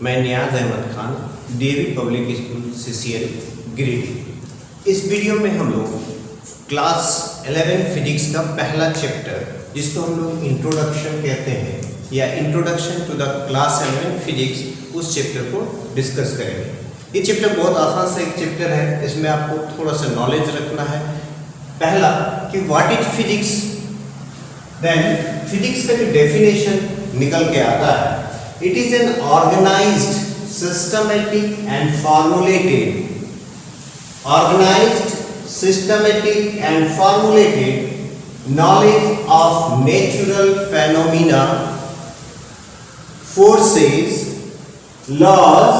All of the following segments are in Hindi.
मैं Niyaz Ahmed Khan, DAV public school CCL Giridih. इस वीडियो में हम लोग क्लास 11 फिजिक्स का पहला चैप्टर, जिसको हम लोग इंट्रोडक्शन कहते हैं या introduction to the class 11 physics, उस चैप्टर को डिस्कस करेंगे। ये चैप्टर बहुत आसान सा एक चैप्टर है। इसमें आपको थोड़ा सा नॉलेज रखना है। पहला कि what is physics, then physics का जो डेफिनेशन निकल के आता है, it is an organized, systematic and formulated knowledge of natural phenomena, forces, laws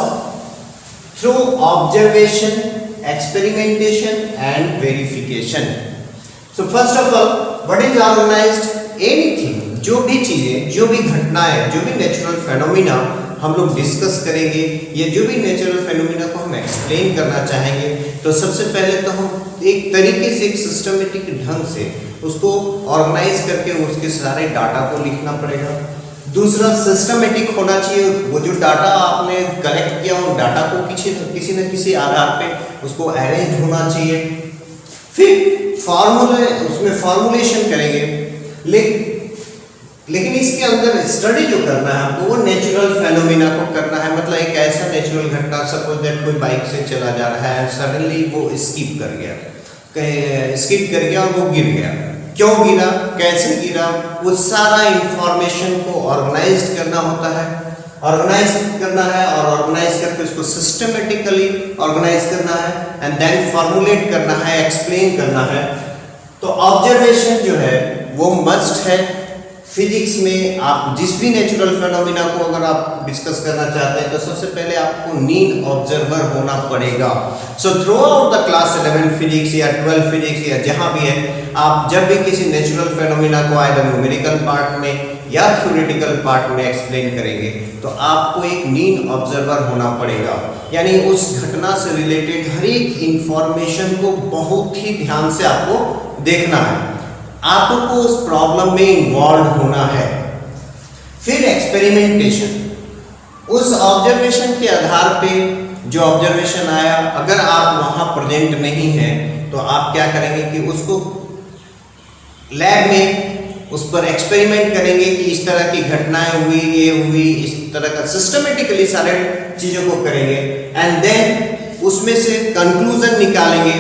through observation, experimentation and verification. So first of all, what is organized? Anything, जो भी चीजें, जो भी घटनाएं, जो भी नेचुरल फेनोमिना हम लोग डिस्कस करेंगे, या जो भी नेचुरल फेनोमिना को हम एक्सप्लेन करना चाहेंगे, तो सबसे पहले तो हम एक तरीके से, एक सिस्टमेटिक ढंग से उसको ऑर्गेनाइज करके उसके सारे डाटा को लिखना पड़ेगा। दूसरा, सिस्टमेटिक होना चाहिए। वो जो डाटा आपने कलेक्ट किया, उन डाटा को किसी न किसी आधार पे उसको अरेंज होना चाहिए। फिर फॉर्मूले, उसमें फॉर्मुलेशन करेंगे। लेकिन इसके अंदर स्टडी जो करना है हमको, वो नेचुरल फेनोमिना को करना है। मतलब एक ऐसा नेचुरल घटना, सपोज दैट कोई बाइक से चला जा रहा है, सडनली वो स्किप कर गया और वो गिर गया। क्यों गिरा, कैसे गिरा, वो सारा इंफॉर्मेशन को ऑर्गेनाइज करना होता है। ऑर्गेनाइज करके उसको सिस्टमेटिकली ऑर्गेनाइज करना है, एंड देन फॉर्मुलेट करना है, एक्सप्लेन करना है। तो ऑब्जर्वेशन जो है वो मस्ट है। फिजिक्स में आप जिस भी नेचुरल फेनोमिना को अगर आप डिस्कस करना चाहते हैं, तो सबसे पहले आपको मीन ऑब्जर्वर होना पड़ेगा। So through out the class 11 physics या 12 फिजिक्स या जहां भी है, आप जब भी किसी नेचुरल फेनोमिना को आइदर न्यूमेरिकल पार्ट में या थ्योरेटिकल पार्ट में एक्सप्लेन करेंगे, तो आपको एक मीन ऑब्जर्वर होना पड़ेगा। यानी उस घटना से रिलेटेड हर एक इंफॉर्मेशन को बहुत ही ध्यान से आपको देखना है। आपको उस प्रॉब्लम में इन्वॉल्व होना है। फिर एक्सपेरिमेंटेशन, उस ऑब्जर्वेशन के आधार पे जो ऑब्जर्वेशन आया, अगर आप वहां प्रेजेंट नहीं हैं, तो आप क्या करेंगे कि उसको लैब में उस पर एक्सपेरिमेंट करेंगे कि इस तरह की घटनाएं हुई, ये हुई, इस तरह का सिस्टमेटिकली सारे चीजों को करेंगे, एंड देन उसमें से कंक्लूजन निकालेंगे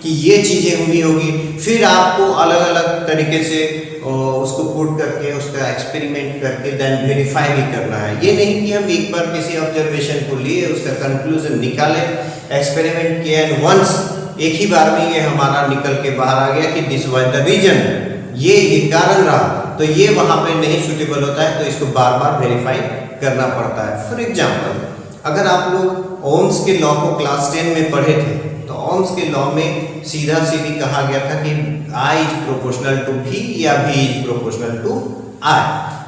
कि ये चीजें हुई होगी। फिर आपको अलग अलग तरीके से उसको पुट करके, उसका एक्सपेरिमेंट करके देन वेरीफाई भी करना है। ये नहीं कि हम एक बार किसी ऑब्जर्वेशन को लिए, उसका कंक्लूजन निकाले, एक्सपेरिमेंट किया, एंड वंस एक ही बार में ये हमारा निकल के बाहर आ गया कि दिस वाज द रीजन, ये कारण रहा, तो ये वहां पे नहीं सूटेबल होता है। तो इसको बार बार वेरीफाई करना पड़ता है। फॉर एग्जाम्पल, अगर आप लोग ओम्स के लॉ को क्लास 10 में पढ़े थे, तो ओम्स के लॉ में सीधा सीधी कहा गया था कि I is proportional to V या V is proportional to I।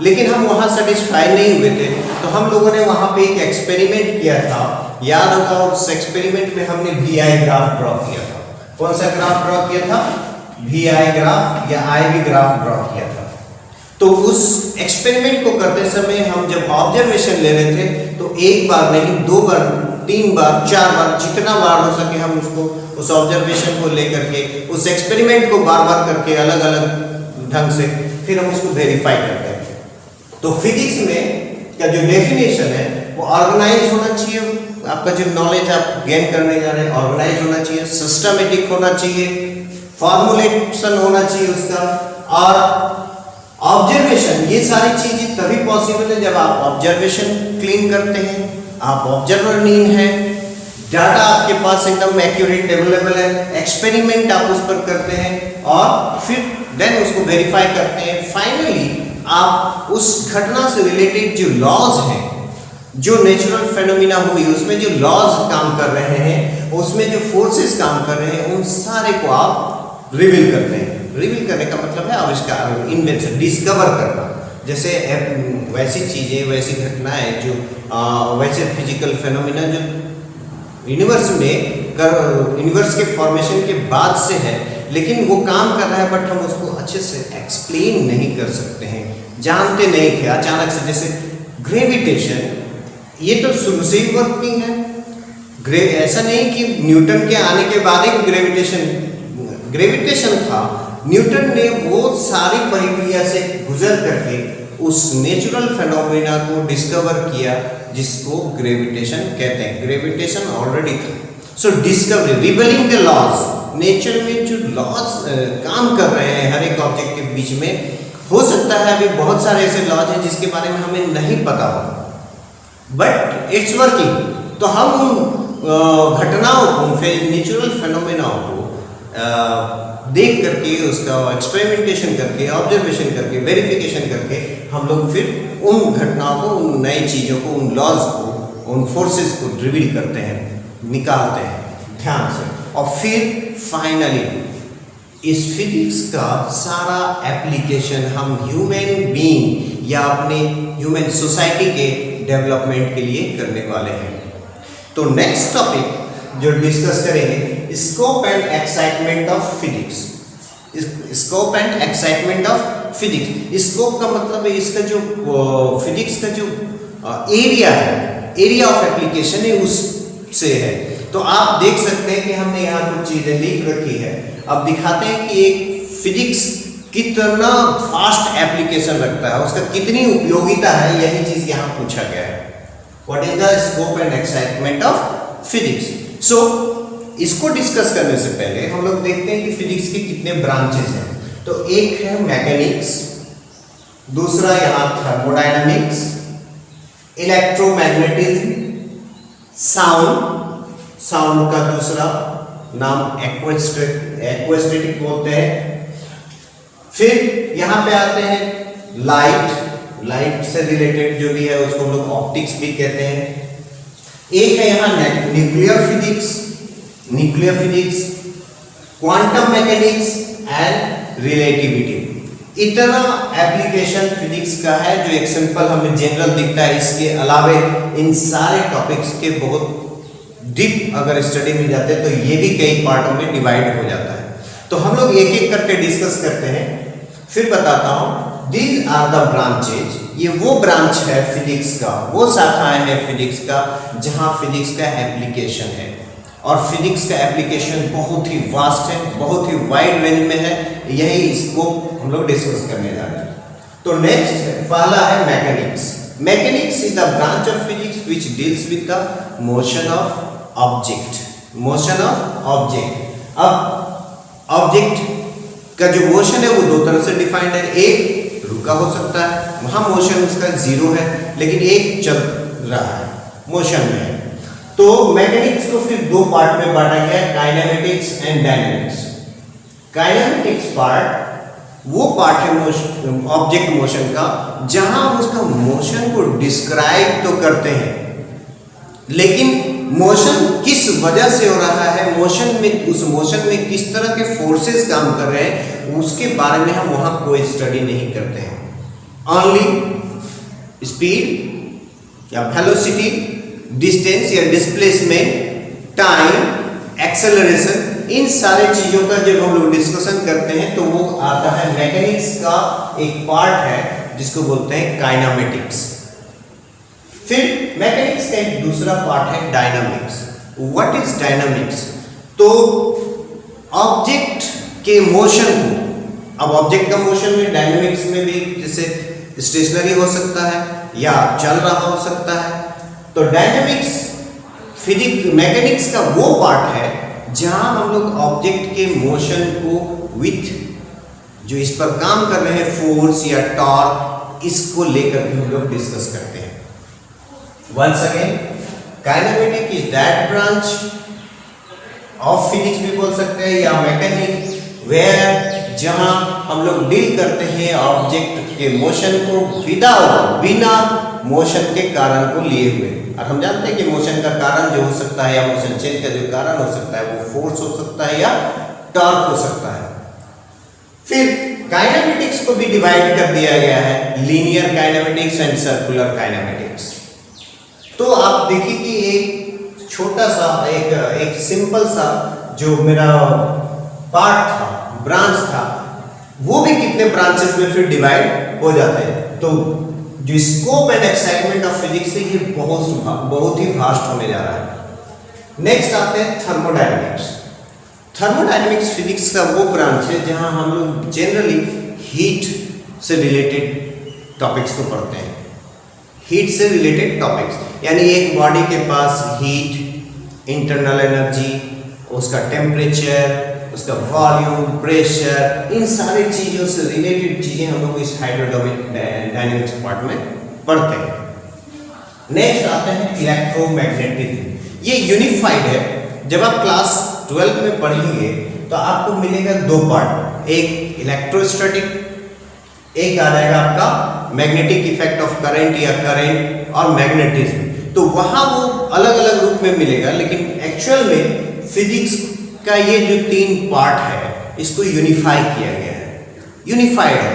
लेकिन हम वहां सेटिस्फाई नहीं हुए थे, तो हम लोगों ने वहां पे एक एक्सपेरिमेंट किया था। याद होगा, उस एक्सपेरिमेंट में हमने VI ग्राफ ड्रॉ किया था। कौन सा ग्राफ ड्रॉ किया था? VI ग्राफ या IV ग्राफ ड्रॉ किया था। तो उस एक्सपेरिमेंट को करते समय हम जब ऑब्जर्वेशन ले रहे थे, तो एक बार नहीं, 2 बार, 3 बार, 4 बार, जितना बार हो सके हम उसको, उस ऑब्जर्वेशन को लेकर के, उस एक्सपेरिमेंट को बार बार करके अलग अलग ढंग से फिर हम उसको वेरीफाई करते हैं। तो फिजिक्स में का जो डेफिनेशन है वो ऑर्गेनाइज होना चाहिए। आपका जो नॉलेज आप गेन करने जा रहे हैं, ऑर्गेनाइज होना चाहिए, सिस्टमेटिक होना चाहिए, फॉर्मुलेशन होना चाहिए उसका, और ऑब्जर्वेशन। ये सारी चीजें तभी पॉसिबल है जब आप ऑब्जर्वेशन क्लीन करते हैं, आप ऑब्जर्वर मीन है, डाटा आपके पास एकदम एक्यूरेट अवेलेबल है, एक्सपेरिमेंट आप उस पर करते हैं, और फिर देन उसको वेरीफाई करते हैं। फाइनली आप उस घटना से रिलेटेड जो लॉज हैं, जो नेचुरल फेनोमिना हुई, उसमें जो लॉज काम कर रहे हैं, उसमें जो फोर्सेस काम कर रहे हैं, उन सारे को आप रिवील करते हैं। रिवील करने का मतलब है आविष्कार, इन्वेंशन, डिस्कवर करना। जैसे वैसी चीजें, वैसी घटनाएं जो वैसे फिजिकल फेनोमिना जो यूनिवर्स के फॉर्मेशन के बाद से है, लेकिन वो काम कर रहा है, बट हम उसको अच्छे से एक्सप्लेन नहीं कर सकते हैं, जानते नहीं थे। अचानक से, जैसे ग्रेविटेशन, ये तो शुरू से ही वर्किंग है। ऐसा नहीं कि न्यूटन के आने के बाद एक ग्रेविटेशन था, न्यूटन ने वो सारी प्रक्रिया से गुजर करके उस नेचुरल फेनोमेना को डिस्कवर किया जिसको ग्रेविटेशन कहते हैं। ग्रेविटेशन ऑलरेडी था। सो डिस्कवरी, रिबलिंग द लॉज, नेचर में जो लॉज काम कर रहे हैं हर एक ऑब्जेक्ट के बीच में, हो सकता है अभी बहुत सारे ऐसे लॉज हैं जिसके बारे में हमें नहीं पता हो, बट इट्स वर्किंग। तो हम उन घटनाओं को, नेचुरल फेनोमेना को देख करके, उसका एक्सपेरिमेंटेशन करके, ऑब्जर्वेशन करके, वेरिफिकेशन करके हम लोग फिर उन घटनाओं को, उन नई चीज़ों को, उन लॉज को, उन फोर्सेस को रिवील करते हैं, निकालते हैं ध्यान से। और फिर फाइनली इस फिजिक्स का सारा एप्लीकेशन हम ह्यूमन बीइंग या अपने ह्यूमन सोसाइटी के डेवलपमेंट के लिए करने वाले हैं। तो नेक्स्ट टॉपिक जो डिस्कस करेंगे, scope and excitement of physics. Scope and excitement of physics. Scope का मतलब है इसका जो फिजिक्स का जो एरिया है, एरिया ऑफ एप्लीकेशन है, उससे है। तो आप देख सकते हैं कि हमने यहाँ कुछ चीजें लिख रखी है। अब दिखाते हैं कि एक फिजिक्स कितना फास्ट एप्लीकेशन रखता है, उसका कितनी उपयोगिता है, यही चीज यहाँ पूछा गया है। What is the scope and excitement of physics. So इसको डिस्कस करने से पहले हम लोग देखते हैं कि फिजिक्स के कितने ब्रांचेस हैं। तो एक है मैकेनिक्स, दूसरा यहाँ थर्मोडायनामिक्स, इलेक्ट्रोमैग्नेटिज्म, साउंड का दूसरा नाम एक्वास्टैटिक बोलते हैं। फिर यहाँ पे आते हैं लाइट से रिलेटेड जो भी है उसको हम लोग ऑप्टिक्स भी कहते हैं। एक है यहाँ nuclear physics, quantum mechanics and relativity. इतना एप्लीकेशन फिजिक्स का है जो एक सिंपल हमें जनरल दिखता है। इसके अलावे इन सारे टॉपिक्स के बहुत डीप अगर स्टडी में जाते हैं तो ये भी कई पार्टों में डिवाइड हो जाता है। तो हम लोग एक एक करके डिस्कस करते हैं, फिर बताता हूँ। दीज आर द ब्रांचेज, ये वो ब्रांच है फिजिक्स का, वो शाखाएं हैं फिजिक्स का जहाँ फिजिक्स का एप्लीकेशन है। और फिजिक्स का एप्लीकेशन बहुत ही वास्ट है, बहुत ही वाइड रेंज में है। यही इसको हम लोग डिस्कस करने जा रहे हैं। तो नेक्स्ट पहला है mechanics. Mechanics is the branch of physics which deals with the motion of object. अब ऑब्जेक्ट का जो मोशन है वो दो तरह से डिफाइंड है। एक रुका हो सकता है, वहां मोशन उसका जीरो है, लेकिन एक चल रहा है, मोशन में है। तो मैकेनिक्स को फिर दो पार्ट में बांटा गया है, kinematics and dynamics. Kinematics part वो पार्ट है ऑब्जेक्ट मोशन का जहां हम उसका मोशन को डिस्क्राइब तो करते हैं, लेकिन मोशन किस वजह से हो रहा है, मोशन में, उस मोशन में किस तरह के फोर्सेस काम कर रहे हैं, उसके बारे में हम वहां कोई स्टडी नहीं करते हैं। ओनली स्पीड या वेलोसिटी, डिस्टेंस या डिस्प्लेसमेंट, टाइम, एक्सेलरेशन, इन सारे चीजों का जब हम लोग डिस्कशन करते हैं तो वो आता है मैकेनिक्स का एक पार्ट है जिसको बोलते हैं काइनेमेटिक्स। फिर मैकेनिक्स का एक दूसरा पार्ट है डायनामिक्स। What is dynamics? तो ऑब्जेक्ट के मोशन को, अब ऑब्जेक्ट का मोशन में डायनामिक्स में भी जैसे स्टेशनरी हो सकता है या चल रहा हो सकता है। तो डायनामिक्स फिजिक्स मैकेनिक्स का वो पार्ट है जहां हम लोग ऑब्जेक्ट के मोशन को विथ जो इस पर काम कर रहे हैं फोर्स या टॉर्क, इसको लेकर के हम लोग डिस्कस करते हैं। Once again, kinematic is that branch of physics भी बोल सकते हैं या मैकेनिक, वेयर जहां हम लोग डील करते हैं ऑब्जेक्ट के मोशन को बिना मोशन के कारण को लिए हुए। और हम जानते हैं कि मोशन का कारण जो हो सकता है या मोशन चेंज का जो कारण हो सकता है वो फोर्स हो सकता है या टॉर्क हो सकता है। फिर काइनेमेटिक्स को भी डिवाइड कर दिया गया है, linear kinematics and circular kinematics. तो आप देखिए कि एक छोटा सा एक सिंपल सा जो मेरा पार्ट था, ब्रांच था, वो भी कितने ब्रांचेस में फिर डिवाइड हो जाते हैं। तो जो scope and excitement of physics है ये बहुत ही वास्ट होने जा रहा है। नेक्स्ट आते हैं थर्मोडायनेमिक्स। थर्मोडायनेमिक्स फिजिक्स का वो ब्रांच है जहां हम लोग जनरली हीट से रिलेटेड टॉपिक्स को पढ़ते हैं। हीट से रिलेटेड टॉपिक्स यानी एक बॉडी के पास हीट, इंटरनल एनर्जी, उसका टेम्परेचर, उसका वॉल्यूम, प्रेशर, इन सारी चीज़ों से रिलेटेड चीज़ें हम लोग इस हाइड्रोडायनेमिक्स पार्ट में पढ़ते हैं। नेक्स्ट आते हैं इलेक्ट्रोमैग्नेटिज्म। ये यूनिफाइड है। जब आप क्लास 12 में पढ़ेंगे तो आपको मिलेगा दो पार्ट, एक इलेक्ट्रोस्टैटिक, एक आ जाएगा आपका मैग्नेटिक इफेक्ट ऑफ करंट या करंट और मैग्नेटिज्म। तो वहाँ वो अलग अलग रूप में मिलेगा, लेकिन एक्चुअल में फिजिक्स का ये जो तीन पार्ट है इसको यूनिफाई किया गया है, यूनिफाइड है।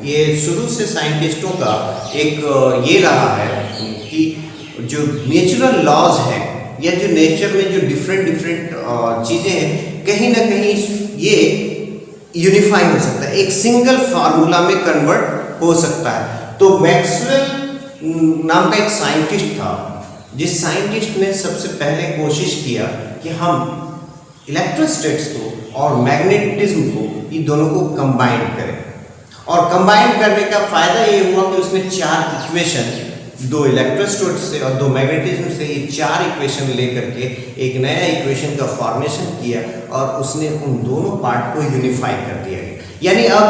ये शुरू से साइंटिस्टों का एक ये रहा है कि जो नेचुरल लॉज हैं या जो नेचर में जो डिफरेंट चीज़ें हैं, कहीं ना कहीं ये यूनिफाई हो सकता है, एक सिंगल फार्मूला में कन्वर्ट हो सकता है। तो मैक्सवेल नाम का एक साइंटिस्ट था, जिस साइंटिस्ट ने सबसे पहले कोशिश किया कि हम इलेक्ट्रोस्टैटिक्स को और मैग्नेटिज्म को, ये दोनों को कंबाइन करें। और कंबाइन करने का फायदा ये हुआ कि उसने चार इक्वेशन, दो इलेक्ट्रोस्टैटिक्स से और दो मैग्नेटिज्म से, ये चार इक्वेशन लेकर के एक नया इक्वेशन का फॉर्मेशन किया और उसने उन दोनों पार्ट को यूनिफाई कर दिया। यानी अब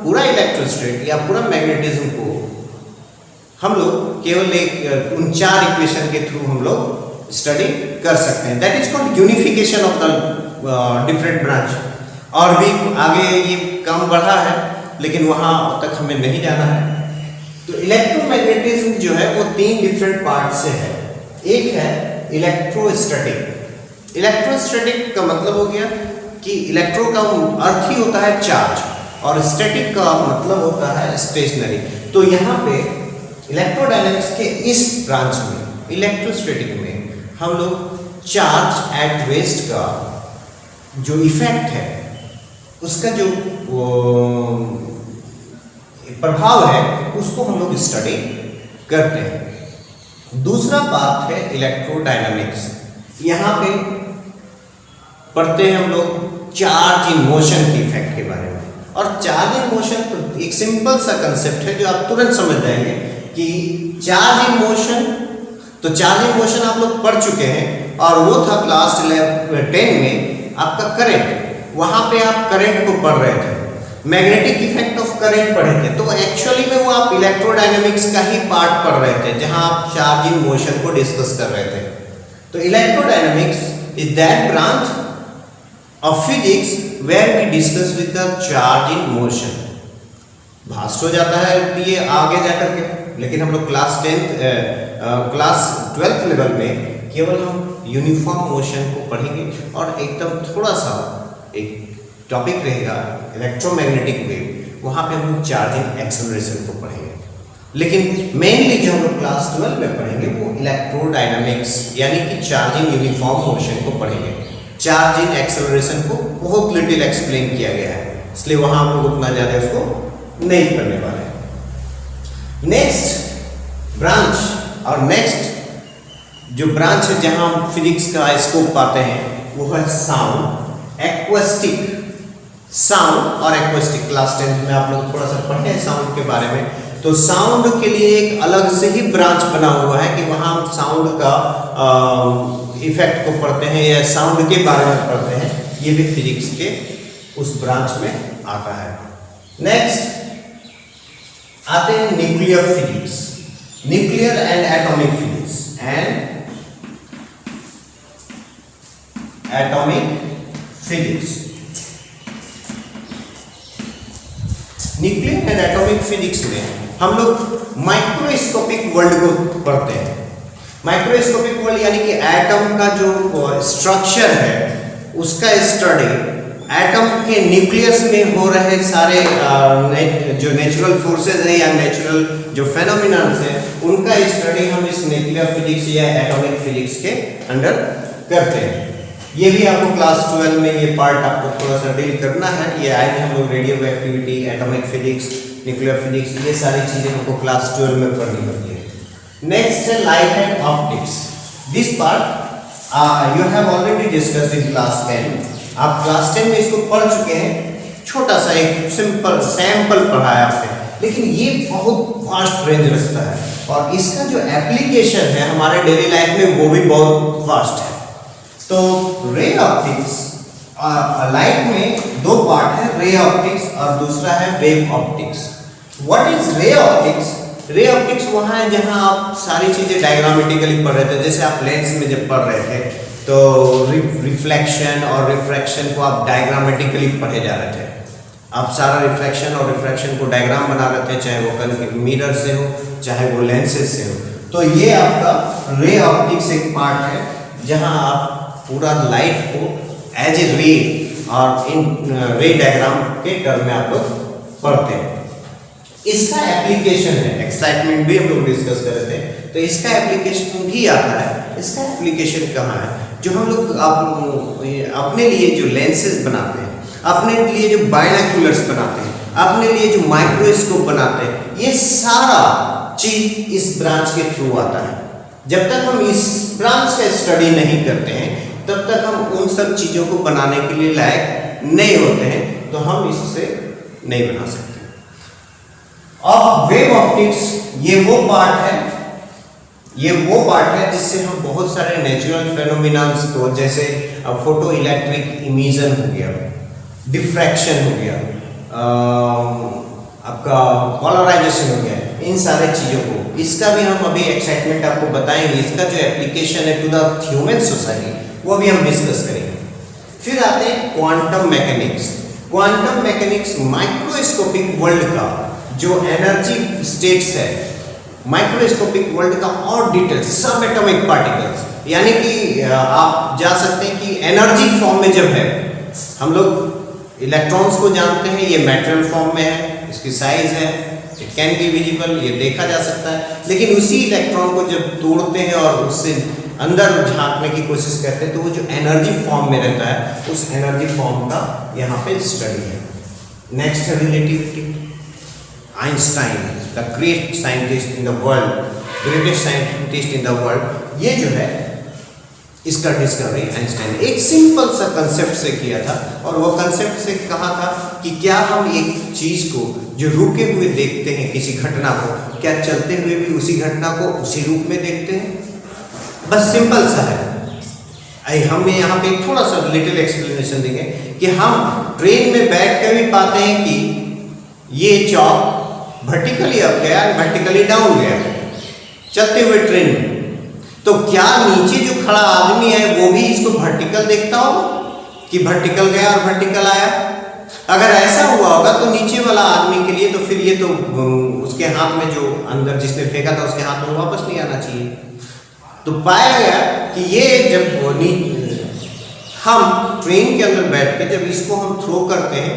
पूरा इलेक्ट्रोस्टैटिक या पूरा मैग्नेटिज्म को हम लोग केवल एक उन चार इक्वेशन के थ्रू हम लोग स्टडी कर सकते हैं। That is called unification of the different branch. और भी आगे ये काम बढ़ा है, लेकिन वहाँ तक हमें नहीं जाना है। तो इलेक्ट्रोमैग्नेटिज्म जो है वो तीन डिफरेंट पार्ट से है। एक है इलेक्ट्रोस्टैटिक। इलेक्ट्रोस्टैटिक का मतलब हो गया कि इलेक्ट्रो का अर्थ ही होता है चार्ज और स्टैटिक का मतलब होता है स्टेशनरी। तो यहाँ पे इलेक्ट्रोडायनेमिक्स के इस ब्रांच में, इलेक्ट्रोस्टैटिक में, हम लोग चार्ज एट रेस्ट का जो इफेक्ट है, उसका जो प्रभाव है, उसको हम लोग स्टडी करते हैं। दूसरा बात है इलेक्ट्रोडायनामिक्स। यहाँ पे पढ़ते हैं हम लोग चार्ज इन मोशन के इफेक्ट के बारे में। और चार्ज इन मोशन एक सिंपल सा कंसेप्ट है जो आप तुरंत समझ जाएंगे कि चार्ज इन मोशन, तो चार्ज इन मोशन आप लोग पढ़ चुके हैं और वो था क्लास 10 में आपका करंट। वहाँ पे आप करंट को पढ़ रहे थे, मैग्नेटिक इफेक्ट ऑफ करंट पढ़े थे। तो एक्चुअली में वो आप इलेक्ट्रोडायनेमिक्स का ही पार्ट पढ़ रहे थे, जहाँ आप चार्ज इन मोशन को डिस्कस कर रहे थे। तो electrodynamics is that branch of physics where we discuss with the charge in motion. Vast हो जाता है ये आगे जाकर के, लेकिन हम लोग क्लास 12th लेवल में केवल हम यूनिफॉर्म मोशन को पढ़ेंगे और एकदम थोड़ा सा एक टॉपिक रहेगा इलेक्ट्रोमैग्नेटिक वेव, वहाँ पे हम लोग चार्जिंग एक्सेलरेशन को पढ़ेंगे। लेकिन मेनली जो हम लोग क्लास 12 में पढ़ेंगे वो इलेक्ट्रोडायनामिक्स यानी कि चार्जिंग यूनिफॉर्म मोशन को पढ़ेंगे। चार्जिंग एक्सेलरेशन को बहुत लिटिल एक्सप्लेन किया गया है, इसलिए वहाँ हम लोग उतना ज़्यादा उसको नहीं पढ़ने वाले हैं। नेक्स्ट ब्रांच और नेक्स्ट जो ब्रांच है जहां हम फिजिक्स का स्कोप पाते हैं वो है साउंड, एक्वेस्टिक। साउंड और एक्वेस्टिक क्लास 10 में आप लोग थोड़ा सा पढ़े हैं साउंड के बारे में। तो साउंड के लिए एक अलग से ही ब्रांच बना हुआ है कि वहाँ हम साउंड का इफेक्ट को पढ़ते हैं या साउंड के बारे में पढ़ते हैं। ये भी फिजिक्स के उस ब्रांच में आता है। नेक्स्ट आते हैं nuclear physics, nuclear and atomic physics and atomic physics. Nuclear and atomic physics में हम लोग माइक्रोस्कोपिक वर्ल्ड को पढ़ते हैं। माइक्रोस्कोपिक वर्ल्ड यानी कि एटम का जो स्ट्रक्चर है उसका स्टडी, एटम के न्यूक्लियस में हो रहे सारे जो नेचुरल फोर्सेस है या नेचुरल जो फेनोमेनन्स है उनका स्टडी हम इस न्यूक्लियर फिजिक्स या एटॉमिक फिजिक्स के अंडर करते हैं। ये भी आपको क्लास 12 में ये पार्ट आपको थोड़ा सा डील करना है। ये आएंगे हम लोग radio activity, atomic physics, nuclear physics, ये सारी चीज़ें हमको क्लास 12 में पढ़नी होती है। नेक्स्ट है light and optics. This part you have already discussed in class 10। आप क्लास 10 में इसको पढ़ चुके हैं। छोटा सा एक सिंपल सैंपल पढ़ाया आपने, लेकिन ये बहुत वास्ट रेंज रखता है और इसका जो एप्लीकेशन है हमारे डेली लाइफ में वो भी बहुत वास्ट है। तो रे ऑप्टिक्स, लाइट में दो पार्ट है, रे ऑप्टिक्स और दूसरा है wave optics. What is ray optics? Ray optics वहाँ है जहाँ आप सारी चीज़ें डायग्रामेटिकली पढ़ रहे थे। जैसे आप लेंस में जब पढ़ रहे थे तो रिफ्लेक्शन और रिफ्रैक्शन को आप डायग्रामेटिकली पढ़े जा रहे थे। आप सारा रिफ्लेक्शन और रिफ्रैक्शन को डायग्राम बना रहे थे, चाहे वो मिरर से हो चाहे वो लेंसेज से हो। तो ये आपका रे ऑप्टिक्स एक पार्ट है जहाँ आप पूरा लाइट को एज ए रे और इन रे डायग्राम के टर्म में आप लोग पढ़ते हैं। इसका एप्लीकेशन है, एक्साइटमेंट भी हम लोग डिस्कस कर रहे थे, तो इसका एप्लीकेशन भी आता है। इसका एप्लीकेशन कहाँ है? जो हम लोग अपने लिए जो लेंसेज बनाते हैं, अपने लिए जो बायनोकुलर्स बनाते हैं, अपने लिए जो माइक्रोस्कोप बनाते हैं, ये सारा चीज इस ब्रांच के थ्रू आता है। जब तक हम इस ब्रांच का स्टडी नहीं करते हैं तब तक हम उन सब चीज़ों को बनाने के लिए लायक नहीं होते हैं, तो हम इससे नहीं बना सकते। अब वेव ऑप्टिक्स ये वो पार्ट है जिससे हम बहुत सारे नेचुरल फेनोमिनास को, जैसे फोटो इलेक्ट्रिक इमिशन हो गया, डिफ्रैक्शन हो गया, आपका पोलराइजेशन हो गया, इन सारे चीज़ों को, इसका भी हम अभी एक्साइटमेंट आपको बताएंगे। इसका जो एप्लीकेशन है टू द ह्यूमन सोसाइटी वो भी हम डिस्कस करेंगे। फिर आते हैं quantum mechanics. Quantum mechanics microscopic world का जो एनर्जी स्टेट्स है, माइक्रोस्कोपिक वर्ल्ड का और डिटेल्स, सब एटॉमिक पार्टिकल्स, यानी कि आप जा सकते हैं कि एनर्जी फॉर्म में जब है, हम लोग इलेक्ट्रॉन्स को जानते हैं, ये मैटेरियल फॉर्म में है, इसकी साइज है, इट कैन बी विजिबल, ये देखा जा सकता है। लेकिन उसी इलेक्ट्रॉन को जब तोड़ते हैं और उससे अंदर झांकने की कोशिश करते हैं तो वो जो एनर्जी फॉर्म में रहता है, उस एनर्जी फॉर्म का यहाँ पे स्टडी है। नेक्स्ट है relativity. Einstein, the great scientist in the world, greatest scientist in the world, ये जो है इसका डिस्कवरी आइंस्टाइन ने एक सिंपल सा कंसेप्ट से किया था। और वो कंसेप्ट से कहा था कि क्या हम एक चीज़ को जो रुके हुए देखते हैं, किसी घटना को, क्या चलते हुए भी उसी घटना को उसी रूप में देखते हैं? बस सिंपल सा है। हम यहाँ पे थोड़ा सा लिटिल एक्सप्लेनेशन देंगे कि हम ट्रेन में बैठ कर भी पाते हैं कि ये चौक वर्टिकली अप गया, वर्टिकली डाउन गया चलते हुए ट्रेन में। तो क्या नीचे जो खड़ा आदमी है वो भी इसको वर्टिकल देखता होगा कि वर्टिकल गया और वर्टिकल आया? अगर ऐसा हुआ होगा तो नीचे वाला आदमी के लिए तो फिर ये तो उसके हाथ में जो अंदर जिसने फेंका था उसके हाथ में वापस नहीं आना चाहिए। तो पाया गया कि ये जब हम ट्रेन के अंदर बैठ के जब इसको हम थ्रो करते हैं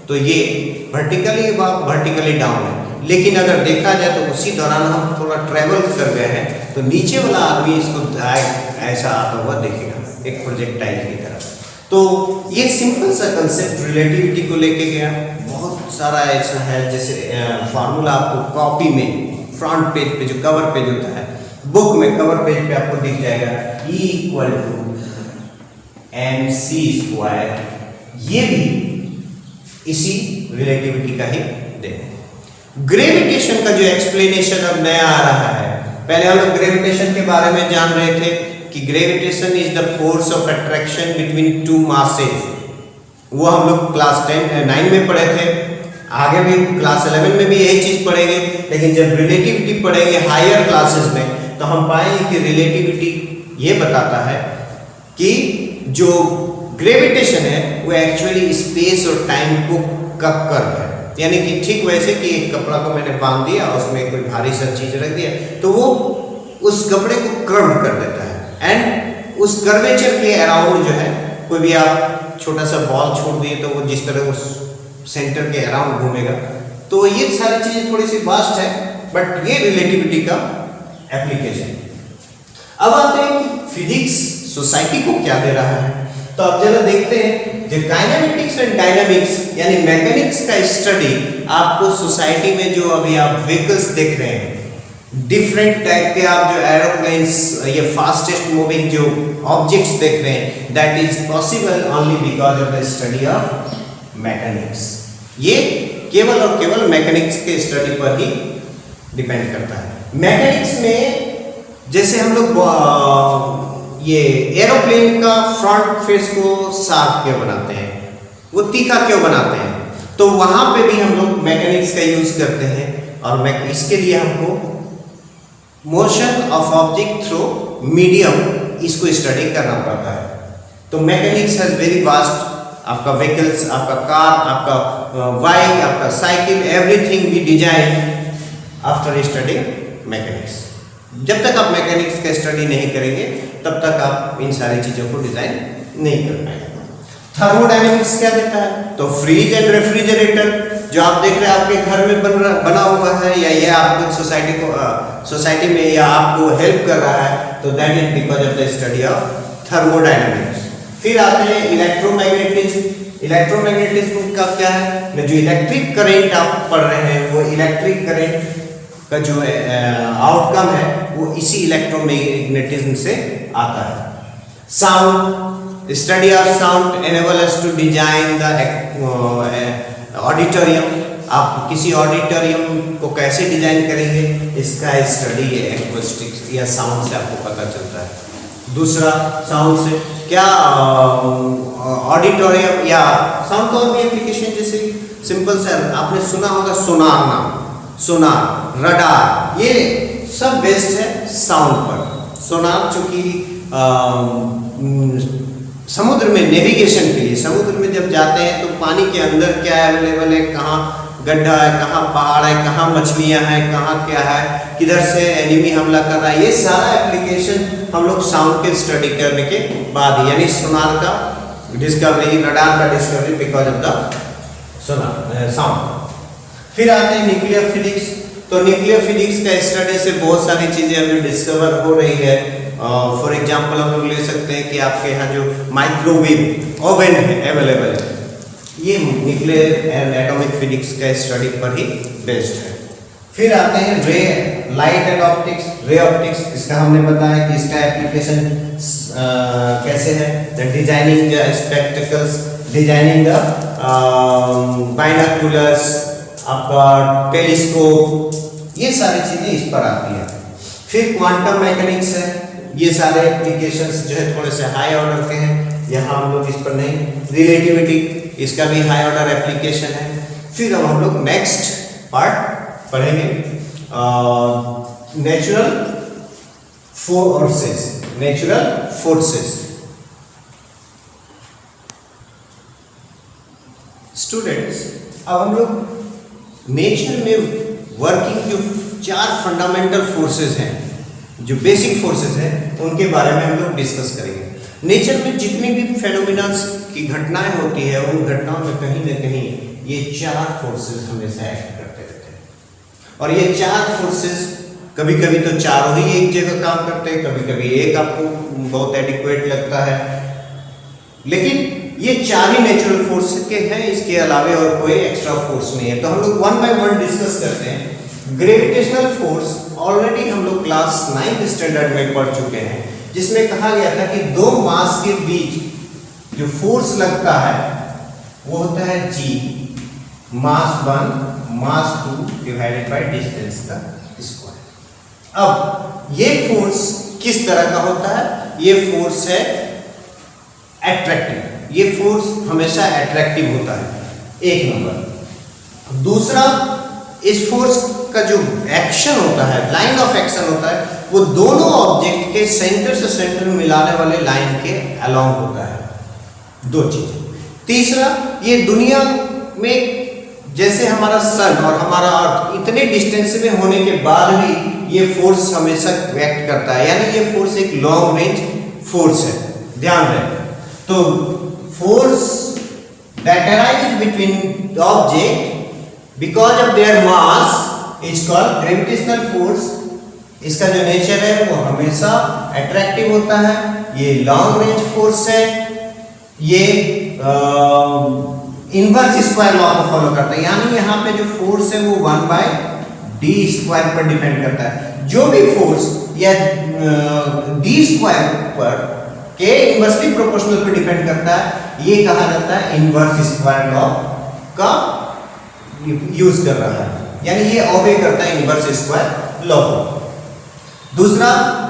तो ये वर्टिकली डाउन है। लेकिन अगर देखा जाए तो उसी दौरान हम थोड़ा ट्रेवल कर गए हैं तो नीचे वाला आदमी इसको ऐसा आता हुआ देखेगा, एक प्रोजेक्टाइल की तरह। तो ये सिंपल सा कंसेप्ट रिलेटिविटी को लेके गया। बहुत सारा ऐसा है, जैसे फार्मूला आपको कॉपी में फ्रंट पेज पे जो कवर पेज होता है, बुक में कवर पेज पे आपको दिख जाएगा E = mc²। ये भी इसी रिलेटिविटी का ही देन। ग्रेविटेशन का जो एक्सप्लेनेशन अब नया आ रहा है, पहले हम लोग ग्रेविटेशन के बारे में जान रहे थे कि gravitation is the force of attraction between two masses. वो हम लोग क्लास 9 में पढ़े थे, आगे भी क्लास 11 में भी यही चीज़ पढ़ेंगे। लेकिन जब रिलेटिविटी पढ़ेंगे हायर क्लासेस में तो हम पाएंगे कि रिलेटिविटी ये बताता है कि जो ग्रेविटेशन है वो एक्चुअली स्पेस और टाइम को कर्व है। यानी कि ठीक वैसे कि एक कपड़ा को मैंने बांध दिया, उसमें कोई भारी सा चीज़ रख दिया तो वो उस कपड़े को कर्व कर देता है। एंड उस कर्वेचर के अराउंड जो है, कोई भी आप छोटा सा बॉल छोड़ दिए तो वो जिस तरह उस सेंटर के अराउंड घूमेगा। तो ये सारी चीज़ें थोड़ी सी वास्ट है, बट ये रिलेटिविटी का एप्लीकेशन। अब आते हैं कि फिजिक्स सोसाइटी को क्या दे रहा है। तो अब जरा देखते हैं जो काइनेमेटिक्स एंड डायनामिक्स यानी मैकेनिक्स का स्टडी आपको सोसाइटी में जो अभी आप व्हीकल्स देख रहे हैं, डिफरेंट टाइप के आप जो एरोप्लेन्स, ये फास्टेस्ट मूविंग जो ऑब्जेक्ट्स देख रहे हैं, that is possible only because of the study of mechanics. ये केवल और केवल मैकेनिक्स के स्टडी पर ही डिपेंड करता है। मैकेनिक्स में जैसे हम लोग ये एरोप्लेन का फ्रंट फेस को शार्प क्यों बनाते हैं, वो तीखा क्यों बनाते हैं, तो वहां पे भी हम लोग मैकेनिक्स का यूज करते हैं। और इसके लिए हमको motion of object through medium इसको स्टडी करना पड़ता है। तो मैकेनिक्स हैज वेरी वास्ट। आपका व्हीकल्स, आपका कार, आपका बाइक, आपका cycle, everything be design after studying mechanics. जब तक आप मैकेनिक्स का स्टडी नहीं करेंगे तब तक आप इन सारी चीज़ों को डिजाइन नहीं कर पाएंगे। थर्मोडायनेमिक्स क्या देता है, तो फ्रिज एंड रेफ्रिजरेटर जो आप देख रहे हैं आपके घर में बना हुआ है, या ये आपको सोसाइटी में या आपको हेल्प कर रहा है, तो that is because of the study of thermodynamics. फिर आते हैं इलेक्ट्रोमैग्नेटिज्म। इलेक्ट्रोमैग्नेटिज्म का क्या है, जो इलेक्ट्रिक करंट आप पढ़ रहे हैं, वो इलेक्ट्रिक करंट का जो आउटकम है वो इसी इलेक्ट्रोमैग्नेटिज्म से आता है। Sound, study of sound enable us to design the auditorium. आप किसी ऑडिटोरियम को कैसे डिजाइन करेंगे, इसका स्टडी एक्यूस्टिक्स या साउंड से आपको पता चलता है। दूसरा, साउंड से क्या ऑडिटोरियम या साउंड का और भी एप्लीकेशन, जैसे सिंपल सा आपने सुना होगा सोनार नाम, सोनार, रडार, ये सब बेस्ड है साउंड पर। सोनार चूंकि समुद्र में नेविगेशन के लिए, समुद्र में जब जाते हैं तो पानी के अंदर क्या अवेलेबल है, कहाँ गड्ढा है, कहाँ पहाड़ है, कहाँ मछलियाँ हैं, कहाँ क्या है, किधर से एनिमी हमला कर रहा है, ये सारा एप्लीकेशन हम लोग साउंड के स्टडी करने के बाद, यानी सोनार का डिस्कवरी, रडार का discovery because of the sonar sound. फिर आते हैं न्यूक्लियर फिजिक्स। तो न्यूक्लियर फिजिक्स का स्टडी से बहुत सारी चीज़ें अभी डिस्कवर हो रही है। फॉर एग्जांपल हम लोग ले सकते हैं कि आपके यहाँ जो माइक्रोवेव ओवन है अवेलेबल है, ये न्यूक्लियर एंड एटॉमिक फिजिक्स का स्टडी पर ही बेस्ड है। फिर आते हैं रे, light and optics. Ray optics, इसका हमने बताया कि इसका एप्लीकेशन कैसे है, the designing the spectacles, designing the binoculars, आपका टेलीस्कोप, ये सारी चीज़ें इस पर आती है। फिर क्वांटम मैकेनिक्स है, ये सारे एप्लीकेशंस जो है थोड़े से हाई ऑर्डर के हैं, यहाँ हम लोग इस पर नहीं। रिलेटिविटी, इसका भी हाई ऑर्डर एप्लीकेशन है। फिर अब हम लोग नेक्स्ट पार्ट पढ़ेंगे, natural forces. Natural forces, students अब हम लोग नेचर में वर्किंग जो 4 फंडामेंटल फोर्सेस हैं, जो बेसिक फोर्सेस हैं, उनके बारे में हम लोग डिस्कस करेंगे। नेचर में जितनी भी फेनोमिनास की घटनाएं होती है, उन घटनाओं में कहीं ना कहीं ये 4 फोर्सेस हमेशा एक्ट करते रहते हैं। और ये 4 फोर्सेस कभी कभी तो चारों ही एक जगह काम करते हैं, कभी कभी एक आपको बहुत एडिक्वेट लगता है, लेकिन ये 4 ही नेचुरल फोर्स के हैं, इसके अलावा और कोई एक्स्ट्रा फोर्स नहीं है। तो हम लोग 1 बाय 1 डिस्कस करते हैं। ग्रेविटेशनल फोर्स ऑलरेडी हम लोग क्लास 9th स्टैंडर्ड में पढ़ चुके हैं, जिसमें कहा गया था कि 2 मास के बीच जो फोर्स लगता है वो होता है G, mass 1 mass 2 divided by distance का स्क्वायर। अब ये फोर्स किस तरह का होता है, ये फोर्स है एट्रैक्टिव, ये फोर्स हमेशा एट्रैक्टिव होता है, एक नंबर। दूसरा, इस फोर्स का जो एक्शन होता है, लाइन ऑफ एक्शन होता है, वो दोनों ऑब्जेक्ट के सेंटर से सेंटर में मिलाने वाले लाइन के अलोंग होता है। 2 चीजें। तीसरा, ये दुनिया में जैसे हमारा सन और हमारा अर्थ इतने डिस्टेंस में होने के बाद भी ये फोर्स हमेशा एक्ट करता है, यानी ये फोर्स एक लॉन्ग रेंज फोर्स है, ध्यान रहे। तो force that arise between the object because of their mass is called gravitational force. इसका जो नेचर है वो हमेशा अट्रैक्टिव होता है, ये लॉन्ग रेंज फोर्स है, ये इनवर्स स्क्वायर लॉ को फॉलो करता है, यानी यहाँ पे जो फोर्स है वो 1/d² पर डिपेंड करता है। जो भी फोर्स या d² पर के इनवर्सली प्रोपोर्शनल पे डिपेंड करता है, ये कहा जाता है इनवर्स स्क्वायर लॉ का यूज कर रहा है, यानी ये ओबे करता है इनवर्स स्क्वायर लॉ को। दूसरा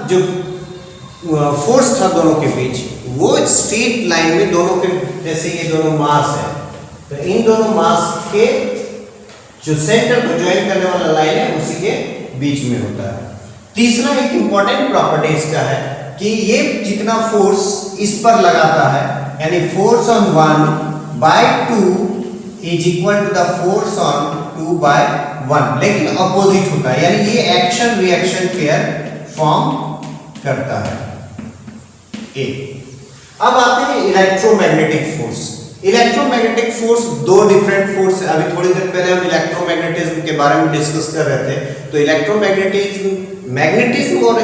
जो फोर्स था दोनों के बीच, वो स्ट्रेट लाइन में दोनों के, जैसे ये दोनों मास है, तो इन दोनों मास के जो सेंटर को ज्वाइन करने वाला लाइन है उसी के बीच में होता है। तीसरा एक इंपॉर्टेंट प्रॉपर्टी इसका है कि ये जितना फोर्स इस पर लगाता है, यानी force on 1/2 is equal to the force on 2/1, लेकिन अपोजिट होता है, यानी ये एक्शन रिएक्शन पेयर फॉर्म करता है। अब आते हैं इलेक्ट्रोमैग्नेटिक फोर्स। इलेक्ट्रोमैग्नेटिक फोर्स दो डिफरेंट फोर्स है। अभी थोड़ी देर पहले हम इलेक्ट्रोमैग्नेटिज्म के बारे में डिस्कस कर रहे थे, तो मैग्नेटिज्म और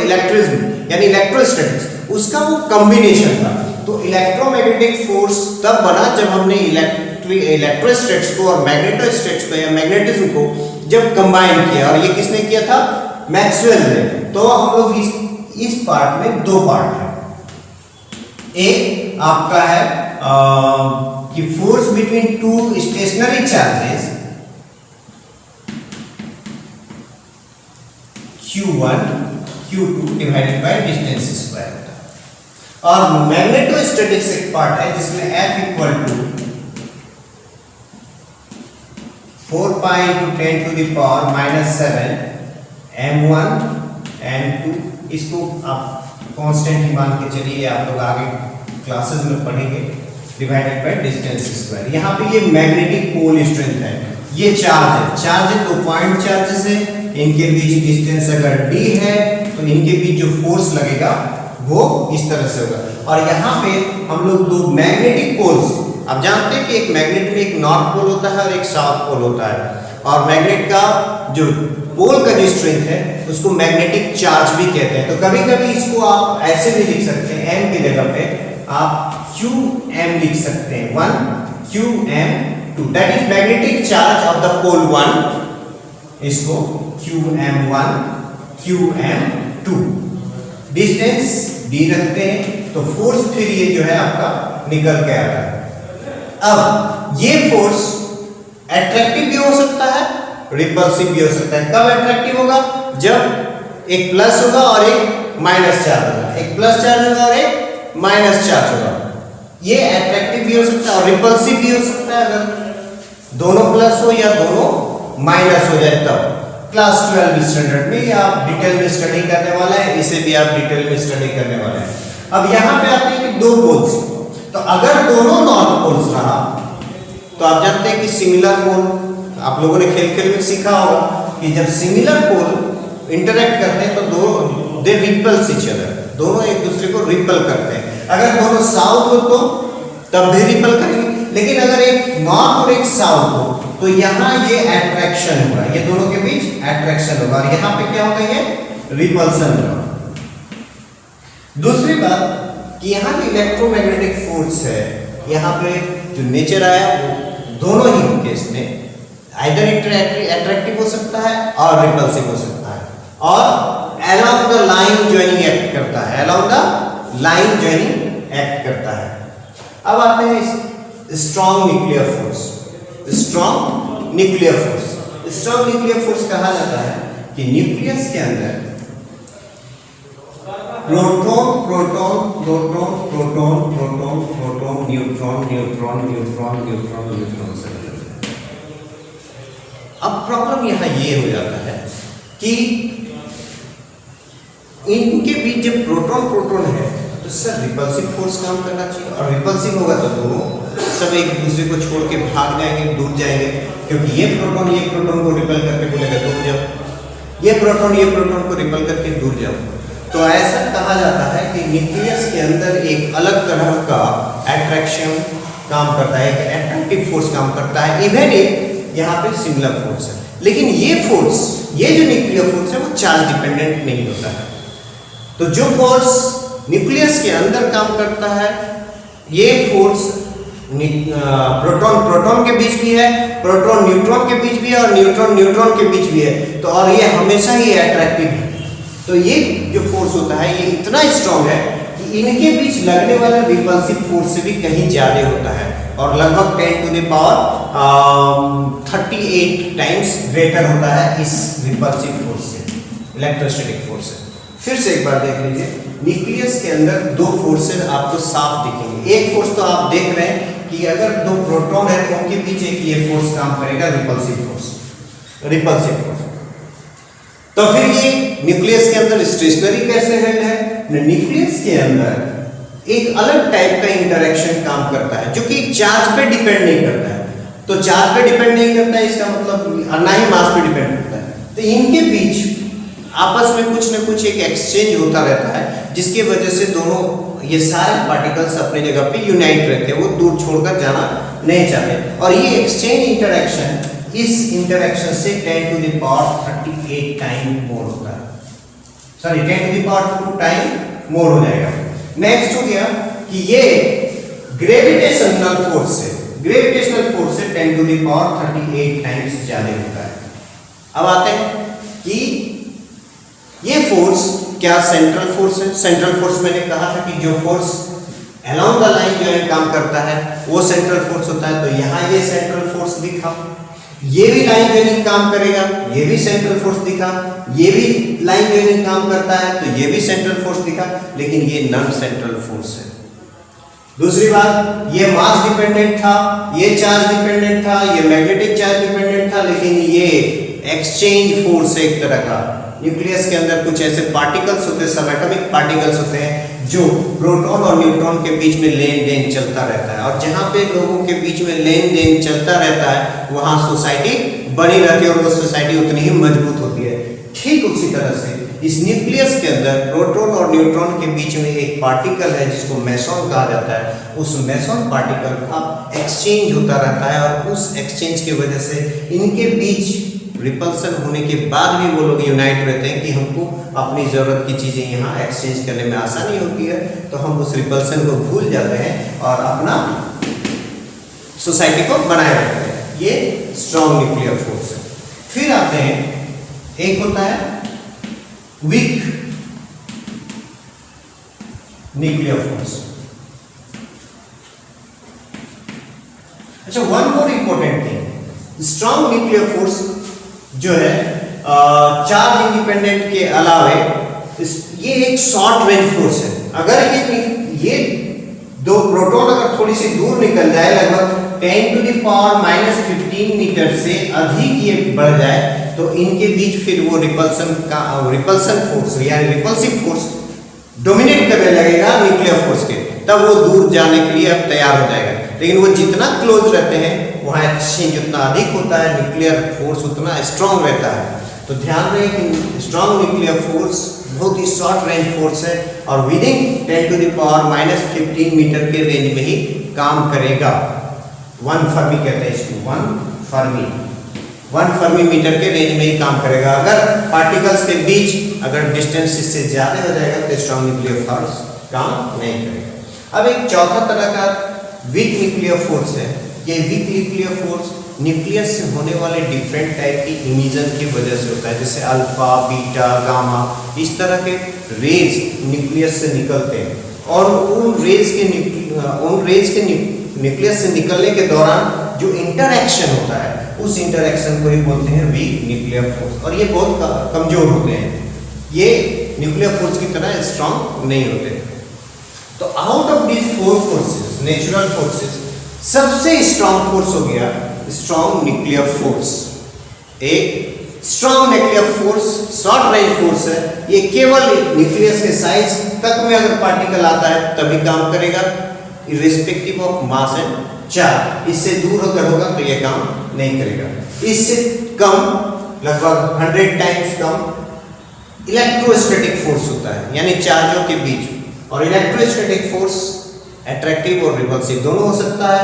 इलेक्ट्रिज्म यानी इलेक्ट्रोस्टैटिक्स, उसका वो कॉम्बिनेशन था। तो इलेक्ट्रोमैग्नेटिक फोर्स तब बना जब हमने इलेक्ट्रोस्टैटिक्स को और मैग्नेटोस्टैटिक्स को या मैग्नेटिज्म को जब कंबाइन किया, और ये किसने किया था? मैक्सवेल ने। तो हम लोग इस पार्ट में दो पार्ट है। एक आपका है कि force between two stationary charges Q1 Q2 divided by distance square, और मैग्नेटोस्टैटिक्स एक पार्ट है जिसमें F equal to 4 pi into 10 to the power -7 m1 m2, इसको आप कांस्टेंट ही मान के चलिए, आप लोग आगे क्लासेस में पढ़ेंगे, डिवाइडेड बाय डिस्टेंस स्क्वायर। यहाँ पे ये मैग्नेटिक पोल स्ट्रेंथ है, ये चार्ज है, दो पॉइंट चार्जेस है, इनके बीच डिस्टेंस अगर d है तो इनके बीच जो फोर्स लगेगा वो इस तरह से होगा। और यहाँ पे हम लोग दो मैग्नेटिक पोल्स, आप जानते हैं कि एक मैग्नेट में एक नॉर्थ पोल होता है और एक साउथ पोल होता है, और मैग्नेट का जो पोल का जो स्ट्रेंथ है उसको मैग्नेटिक चार्ज भी कहते हैं। तो कभी कभी इसको आप ऐसे भी लिख सकते हैं, m की जगह पे आप qm लिख सकते हैं, 1 qm2, that is magnetic charge of the pole 1, इसको qm1 qm2, डिस्टेंस d रखते हैं, तो फोर्स फिर ये जो है आपका निकल के आता है। अब ये फोर्स एट्रैक्टिव भी हो सकता है, रिपल्सिव भी हो सकता है। कब एट्रैक्टिव होगा? जब एक प्लस होगा और एक माइनस चार्ज होगा, एक प्लस चार्ज होगा और एक माइनस चार्ज होगा, ये एट्रैक्टिव भी हो सकता है और रिपल्सिव भी हो सकता है अगर दोनों प्लस हो या दोनों माइनस हो जाए तब। क्लास 12 स्टैंडर्ड में या आप डिटेल में स्टडी करने वाला है, इसे भी आप डिटेल में स्टडी करने वाले हैं। अब यहाँ पे आते हैं कि दो पोल्स, तो अगर दोनों नॉर्थ पोल्स रहा तो आप जानते हैं कि सिमिलर पोल, आप लोगों ने खेल में सीखा होगा कि जब सिमिलर पोल इंटरेक्ट करते हैं तो दे रिपल्स ईच अदर, दोनों एक दूसरे को रिपल करते हैं। अगर दोनों साउथ हो तो तब भी रिपल करेंगे, लेकिन अगर एक नॉर्थ और एक साउथ हो तो यहाँ ये अट्रैक्शन होगा, ये दोनों के बीच अट्रैक्शन होगा, और यहाँ पे क्या होगा? ये रिपल्सन होगा। दूसरी बात कि यहाँ की इलेक्ट्रोमैग्नेटिक फोर्स है, यहाँ पे जो नेचर आया वो दोनों ही केस में आइदर अट्रैक्टिव हो सकता है और रिपल्सिव हो सकता है, और along the line joining act करता है, along the line joining act करता है। अब आते हैं strong nuclear force. Strong nuclear force, strong nuclear force कहा जाता है कि न्यूक्लियस के अंदर proton proton proton proton proton proton neutron neutron neutron neutron neutron से। अब प्रॉब्लम यहाँ ये हो जाता है कि इनके बीच जब प्रोटॉन प्रोटॉन है तो सर रिपल्सिव फोर्स काम करना चाहिए, और रिपल्सिव होगा तो दोनों सब एक दूसरे को छोड़ के भाग जाएंगे, दूर जाएंगे, क्योंकि ये प्रोटॉन को रिपल करके बोलेगा दूर जाओ, ये प्रोटॉन को रिपल करके दूर जाओ। तो ऐसा कहा जाता है कि न्यूक्लियस के अंदर एक अलग तरह का अट्रैक्शन काम करता है, एक अट्रैक्टिव फोर्स काम करता है, इवन एक यहाँ पे सिमिलर फोर्स है। लेकिन ये फोर्स, ये जो न्यूक्लियर फोर्स है वो चार्ज डिपेंडेंट नहीं होता है। तो जो फोर्स न्यूक्लियस के अंदर काम करता है, ये फोर्स प्रोटॉन प्रोटॉन के बीच भी है, प्रोटॉन न्यूट्रॉन के बीच भी है, और न्यूट्रॉन न्यूट्रॉन के बीच भी है। तो और ये हमेशा ही अट्रैक्टिव है। तो ये जो फोर्स होता है ये इतना स्ट्रांग है कि इनके बीच लगने वाला रिपल्सिव फोर्स से भी कहीं ज़्यादा होता है, और लगभग 10⁻38 टाइम्स ग्रेटर होता है इस रिपल्सिव फोर्स से, इलेक्ट्रोस्टैटिक फोर्स से। फिर से एक बार देख लीजिए, न्यूक्लियस के अंदर दो फोर्सेज आपको साफ दिखेंगे। एक फोर्स तो आप देख रहे हैं कि अगर दो प्रोटॉन है तो उनके बीच एक ये फोर्स काम करेगा, रिपल्सिव फोर्स, रिपल्सिव फोर्स। तो फिर ये न्यूक्लियस के अंदर स्टेशनरी कैसे है? न्यूक्लियस के अंदर एक अलग टाइप का इंटरेक्शन काम करता है जो कि चार्ज पे डिपेंड नहीं करता है। तो चार्ज पे डिपेंड नहीं करता है इसका मतलब, ना ही मास पे डिपेंड करता है। तो इनके बीच आपस में कुछ न कुछ एक एक्सचेंज होता रहता है, जिसकी वजह से दोनों ये सारे पार्टिकल्स अपने जगह पे यूनाइट रहते हैं, वो दूर छोड़कर जाना नहीं चाहते। और ये एक्सचेंज इंटरेक्शन, इस इंटरेक्शन से 10⁻38 टाइम मोर होता है, सॉरी 10⁻2 टाइम मोर हो जाएगा। नेक्स्ट हो गया कि ये ग्रेविटेशनल फोर्स से 10⁻38 टाइम्स ज्यादा होता है। अब आते हैं कि ये फोर्स क्या सेंट्रल फोर्स है? सेंट्रल फोर्स मैंने कहा था कि जो फोर्स अलोंग द लाइन जो है काम करता है वो सेंट्रल फोर्स होता है। तो यहाँ ये सेंट्रल फोर्स दिखा, ये भी लाइन जोइनिंग काम करेगा, ये भी सेंट्रल फोर्स दिखा, ये भी लाइन जोइनिंग काम करता है तो ये भी सेंट्रल फोर्स दिखा, लेकिन ये नॉन सेंट्रल फोर्स है। दूसरी बात, ये मास डिपेंडेंट था, ये चार्ज डिपेंडेंट था, ये मैग्नेटिक चार्ज डिपेंडेंट था, लेकिन ये एक्सचेंज फोर्स है एक तरह का। न्यूक्लियस के अंदर कुछ ऐसे पार्टिकल्स होते हैं, सब एटॉमिक पार्टिकल्स होते हैं जो प्रोटॉन और न्यूट्रॉन के बीच में लेन देन चलता रहता है, और जहाँ पे लोगों के बीच में लेन देन चलता रहता है वहाँ सोसाइटी बनी रहती है, और वो सोसाइटी उतनी ही मजबूत होती है। ठीक उसी तरह से इस न्यूक्लियस के अंदर प्रोटॉन और न्यूट्रॉन के बीच में एक पार्टिकल है जिसको मेसॉन कहा जाता है। उस मेसॉन पार्टिकल का एक्सचेंज होता रहता है, और उस एक्सचेंज की वजह से इनके बीच रिपल्सन होने के बाद भी वो लोग यूनाइट रहते हैं कि हमको अपनी ज़रूरत की चीज़ें यहाँ एक्सचेंज करने में आसानी होती है, तो हम उस रिपल्सन को भूल जाते हैं और अपना सोसाइटी को बनाए रखते हैं। ये स्ट्रॉन्ग न्यूक्लियर फोर्स है। फिर आते हैं, एक होता है वीक न्यूक्लियर फोर्स। अच्छा, one more important thing, strong nuclear force जो है चार्ज इंडिपेंडेंट के अलावे ये एक शॉर्ट रेंज फोर्स है। अगर ये दो प्रोटॉन अगर थोड़ी सी दूर निकल जाए, लगभग 10⁻⁻15 मीटर से अधिक ये बढ़ जाए, तो इनके बीच फिर वो रिपल्सन फोर्स यानी रिपल्सिव फोर्स डोमिनेट करने लगेगा न्यूक्लियर फोर्स के, तब वो दूर जाने के लिए अब तैयार हो जाएगा। लेकिन वो जितना क्लोज रहते हैं वहाँ एक्सचेंज जितना अधिक होता है, न्यूक्लियर फोर्स उतना स्ट्रांग रहता है। तो ध्यान रहे कि स्ट्रांग न्यूक्लियर फोर्स बहुत ही शॉर्ट रेंज फोर्स है, और विदिन 10⁻⁻15 मीटर के रेंज में ही काम करेगा। 1 फर्मी कहते हैं इसको, 1 फर्मी मीटर के रेंज में ही काम करेगा। अगर पार्टिकल्स के बीच अगर डिस्टेंस इससे ज़्यादा हो जाएगा तो स्ट्रांग न्यूक्लियर फोर्स काम नहीं करेगा। अब एक चौथा तरह का वीक न्यूक्लियर फोर्स है। ये वीक न्यूक्लियर फोर्स न्यूक्लियस से होने वाले डिफरेंट टाइप की इमिशन की वजह से होता है, जैसे अल्फा, बीटा, गामा, इस तरह के रेज न्यूक्लियस से निकलते हैं, और उन रेज के न्यूक्लियस से निकलने के दौरान जो इंटरैक्शन होता है उस इंटरैक्शन को ही बोलते हैं वीक न्यूक्लियर फोर्स, और ये बहुत कमजोर होते हैं, ये न्यूक्लियर फोर्स की तरह स्ट्रांग नहीं होते। तो out of this 4 forces, natural forces, सबसे स्ट्रांग फोर्स हो गया स्ट्रांग न्यूक्लियर फोर्स। एक strong nuclear force short range force है, ये केवल न्यूक्लियस के साइज तक में अगर पार्टिकल आता है तभी काम करेगा, irrespective of mass and charge. इससे दूर अगर होगा तो ये काम नहीं करेगा। इससे कम, लगभग 100 टाइम्स कम इलेक्ट्रोस्टैटिक फोर्स होता है, यानी चार्जों के बीच, और इलेक्ट्रोस्टैटिक फोर्स अट्रैक्टिव और रिपल्सिव दोनों हो सकता है।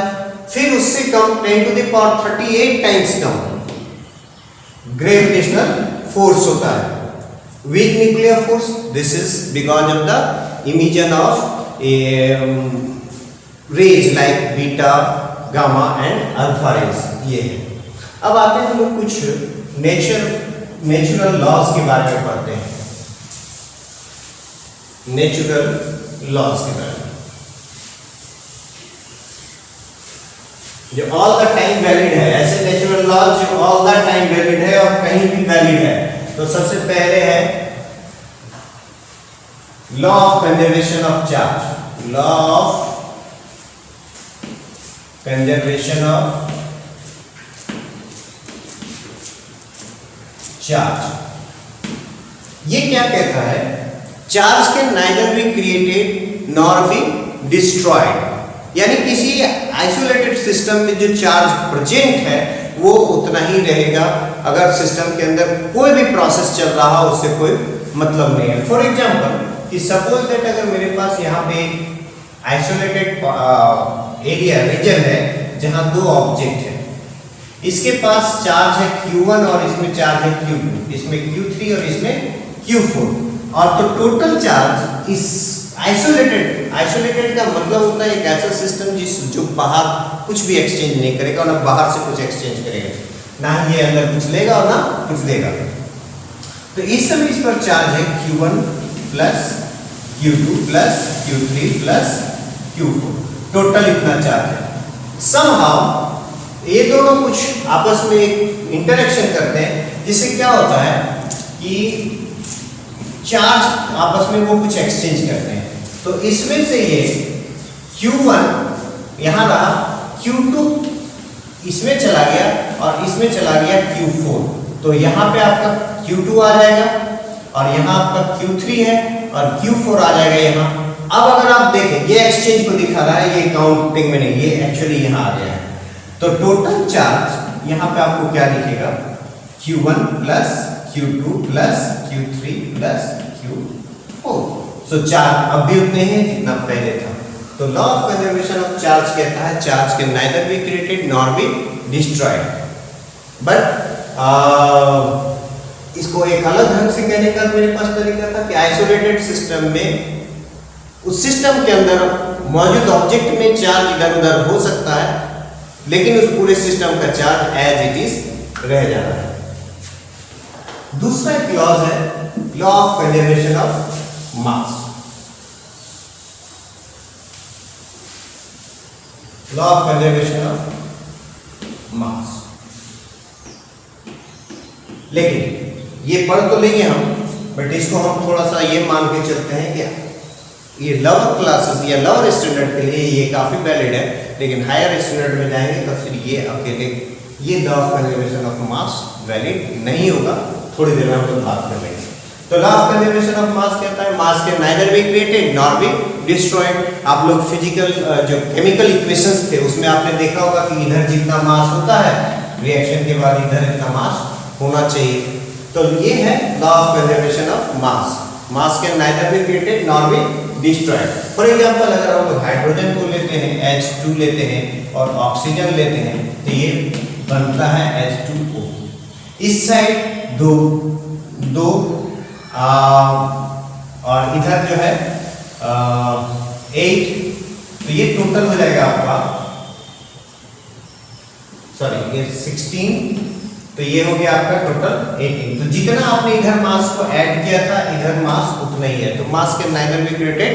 फिर उससे कम 10⁻38 टाइम्स कम ग्रेविटेशनल फोर्स होता है। Weak nuclear force, this is because of the emission of rays like beta, gamma and alpha rays ये है। अब आते हैं हम लोग कुछ नेचुरल लॉज के बारे में पढ़ते हैं। नेचुरल लॉज के बारे में जो ऑल द टाइम वैलिड है, ऐसे नेचुरल लॉज जो ऑल द टाइम वैलिड है और कहीं भी वैलिड है। तो सबसे पहले है law of conservation of charge. Law of conservation of charge ये क्या कहता है? Charge can neither be created nor be destroyed, यानी किसी आइसोलेटेड सिस्टम में जो चार्ज प्रेजेंट है वो उतना ही रहेगा। अगर सिस्टम के अंदर कोई भी प्रोसेस चल रहा हो उससे कोई मतलब नहीं है। फॉर एग्जांपल कि सपोज दैट अगर मेरे पास यहाँ पे आइसोलेटेड एरिया रीजन है जहाँ दो ऑब्जेक्ट है, इसके पास चार्ज है Q1 और इसमें चार्ज है Q2, इसमें Q3 और इसमें Q4, और तो टोटल चार्ज इस आइसोलेटेड का मतलब होता है एक ऐसा सिस्टम जो बाहर कुछ भी एक्सचेंज नहीं करेगा, ना बाहर से कुछ एक्सचेंज करेगा, ना ये अंदर कुछ लेगा और ना कुछ देगा। तो इस समय इस पर चार्ज है Q1 plus Q2 plus Q3 plus Q4, total इतना चार्ज है। समहाउ ये दोनों कुछ आपस में एक इंटरेक्शन करते हैं जिससे क्या होता है कि चार्ज आपस में वो कुछ एक्सचेंज करते हैं। तो इसमें से ये Q1 यहाँ रहा, Q2 इसमें चला गया और इसमें चला गया Q4, तो यहाँ पे आपका Q2 आ जाएगा और यहाँ आपका Q3 है और Q4 आ जाएगा यहाँ। अब अगर आप देखें ये एक्सचेंज को दिखा रहा है, ये काउंटिंग में नहीं, ये एक्चुअली यहाँ आ गया है। तो टोटल चार्ज यहाँ पे आपको क्या दिखेगा? Q1 plus Q2 plus Q3 plus Q4। सो चार्ज अब भी उतने हैं जितना पहले था। तो law of conservation of charge कहता है charge can neither be created nor be destroyed. But इसको एक अलग ढंग से कहने का मेरे पास तरीका था कि आइसोलेटेड सिस्टम में उस सिस्टम के अंदर मौजूद ऑब्जेक्ट में चार्ज इधर उधर हो सकता है, लेकिन उस पूरे सिस्टम का चार्ज एज इट इज रह जाना है। दूसरा एक लॉज है law of conservation of mass. Law of conservation of मास, लेकिन ये पढ़ तो लेंगे हम, बट इसको हम थोड़ा सा ये मान के चलते हैं कि ये लोअर क्लासेस या लोअर स्टैंडर्ड के लिए ये काफी वैलिड है, लेकिन हायर स्टैंडर्ड में जाएंगे तो फिर ये अकेले ये law of conservation of mass valid नहीं होगा। थोड़ी देर में हम लोग बात कर लेंगे। तो लॉ ऑफ कंजर्वेशन ऑफ मास कहता है मास can neither be created nor be destroyed. आप लोग फिजिकल जो केमिकल इक्वेशंस थे उसमें आपने देखा होगा कि इधर जितना मास होता है रिएक्शन के बाद इधर इतना मास होना चाहिए। तो ये है law of conservation of mass. Mass can neither be created nor be destroyed. For example अगर हम लोग हाइड्रोजन को लेते हैं H2 लेते हैं और ऑक्सीजन लेते हैं तो ये बनता है H2O। इस साइड दो और इधर जो है 8, तो ये टोटल हो जाएगा आपका, सॉरी ये 16, तो ये हो गया आपका टोटल 18। तो जितना आपने इधर मास को ऐड किया था इधर मास उतना ही है। तो मास can neither be created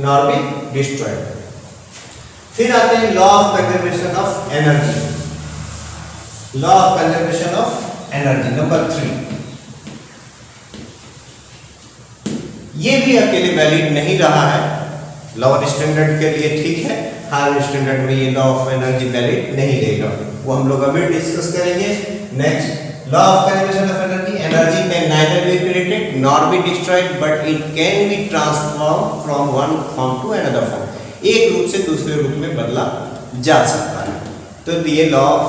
nor be destroyed. फिर आते हैं law of conservation of energy. Law of conservation of energy number 3। ये भी अकेले वैलिड नहीं रहा है। लोअर स्टैंडर्ड के लिए ठीक है, हायर स्टैंडर्ड में ये लॉ ऑफ एनर्जी वैलिड नहीं रहेगा, वो हम लोग अभी डिस्कस करेंगे। Next law of conservation of energy. Energy can neither be created nor be destroyed but it can be transform from one form to another form. एक रूप से दूसरे रूप में बदला जा सकता है। तो ये लॉ ऑफ,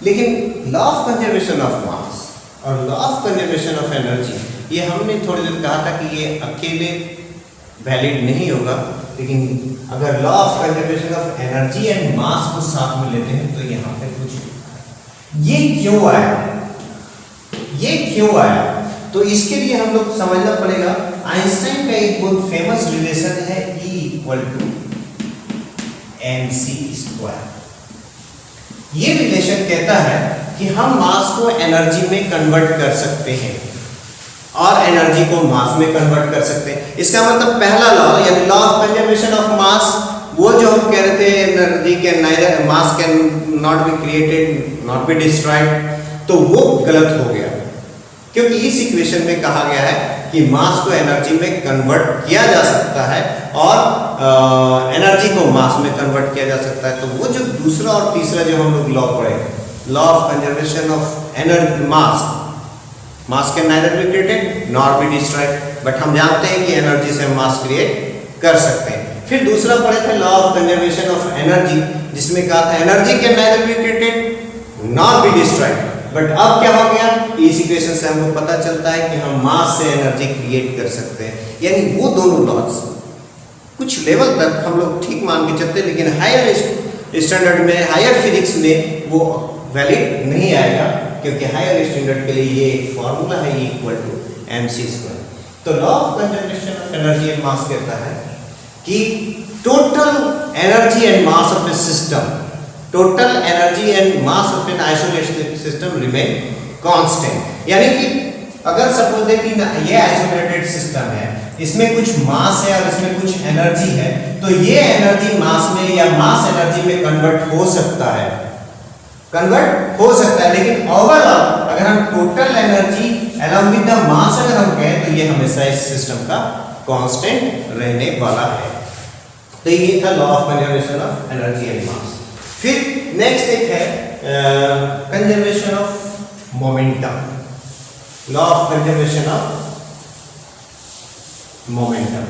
लेकिन law of conservation of mass और law of conservation of energy ये हमने थोड़ी देर कहा था कि ये अकेले वैलिड नहीं होगा, लेकिन अगर law of conservation of energy and मास को साथ में लेते हैं तो यहाँ पे कुछ ये क्यों आया, ये क्यों आया, तो इसके लिए हम लोग समझना पड़ेगा। आइंस्टाइन का एक बहुत फेमस रिलेशन है E = mc²। ये रिलेशन कहता है कि हम मास को एनर्जी में कन्वर्ट कर सकते हैं और एनर्जी को मास में कन्वर्ट कर सकते हैं। इसका मतलब पहला लॉ यानी लॉ ऑफ कंजर्वेशन ऑफ मास, वो जो हम कह रहे थे energy can neither mass can not be created not be destroyed, तो वो गलत हो गया, क्योंकि इस इक्वेशन में कहा गया है कि मास को एनर्जी में कन्वर्ट किया जा सकता है और एनर्जी को मास में कन्वर्ट किया जा सकता है। तो वो जो दूसरा और तीसरा जो हम लोग लॉ पढ़े, law of conservation of energy mass can neither be created nor be destroyed, but हम जानते हैं कि एनर्जी से हम मास क्रिएट कर सकते हैं। फिर दूसरा पढ़े थे law of conservation of energy, जिसमें कहा था energy can neither be created nor be destroyed, but अब क्या हो गया, इस इक्वेशन से हमको पता चलता है कि हम मास से एनर्जी क्रिएट कर सकते हैं। यानी वो दोनों लॉज कुछ लेवल तक हम लोग ठीक मान के चलते, लेकिन हायर स्टैंडर्ड में, हायर फिजिक्स में वो वैलिड नहीं आएगा, क्योंकि हायर स्टैंडर्ड के लिए ये एक फॉर्मूला है इक्वल टू mc²। तो law of conservation of energy and mass कहता है कि total energy and mass of a system, total energy and mass of an isolated system remain constant. यानी कि अगर सपोज है कि ये आइसोलेटेड सिस्टम है, इसमें कुछ मास है और इसमें कुछ एनर्जी है, तो ये एनर्जी मास में या मास एनर्जी में कन्वर्ट हो सकता है, कन्वर्ट हो सकता है, लेकिन ओवरऑल अगर हम total energy along with the mass अगर हम कहें तो ये हमेशा इस सिस्टम का कांस्टेंट रहने वाला है। तो ये था law of conservation of energy and मास। फिर नेक्स्ट एक है conservation of momentum, law of conservation of momentum.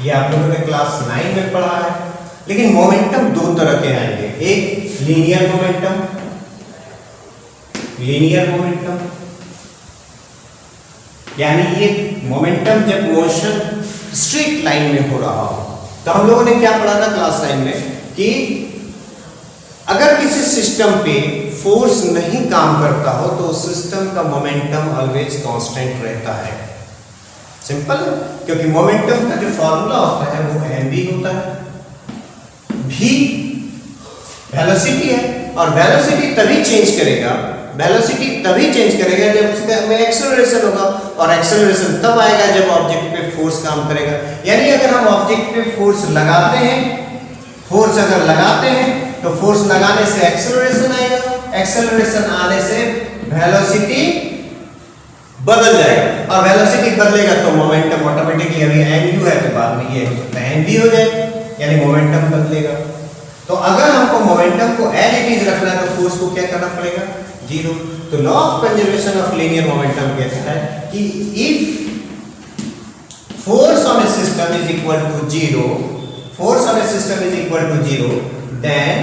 ये आप लोगों ने क्लास 9 में पढ़ा है, लेकिन मोमेंटम दो तरह के आएंगे, एक लीनियर मोमेंटम, लीनियर मोमेंटम यानी ये मोमेंटम जब मोशन स्ट्रेट लाइन में हो रहा हो। तो हम लोगों ने क्या पढ़ा था क्लास 9 में कि अगर किसी सिस्टम पे फोर्स नहीं काम करता हो तो सिस्टम का मोमेंटम ऑलवेज कांस्टेंट रहता है। सिंपल है, क्योंकि मोमेंटम का जो फॉर्मूला होता है वो mv होता है, v वेलोसिटी है, और वेलोसिटी तभी चेंज करेगा, वेलोसिटी तभी चेंज करेगा जब उसमें एक्सेलरेशन होगा, और एक्सेलरेशन तब आएगा जब ऑब्जेक्ट पे फोर्स काम करेगा। यानी अगर हम ऑब्जेक्ट पे फोर्स लगाते हैं, फोर्स अगर लगाते हैं तो फोर्स लगाने से एक्सेलरेशन आएगा, एक्सेलरेशन आने से वेलोसिटी बदल जाएगा, और वेलोसिटी बदलेगा तो मोमेंटम ऑटोमेटिकली, अभी mu है तो बाद में ये हो सकता है mv हो जाए, यानी मोमेंटम बदलेगा। तो अगर हमको मोमेंटम को एज इट इज रखना है तो फोर्स को क्या करना पड़ेगा, जीरो। तो law of conservation of linear momentum कहता है कि if force on a system is equal to zero, force on a system is equal to zero, then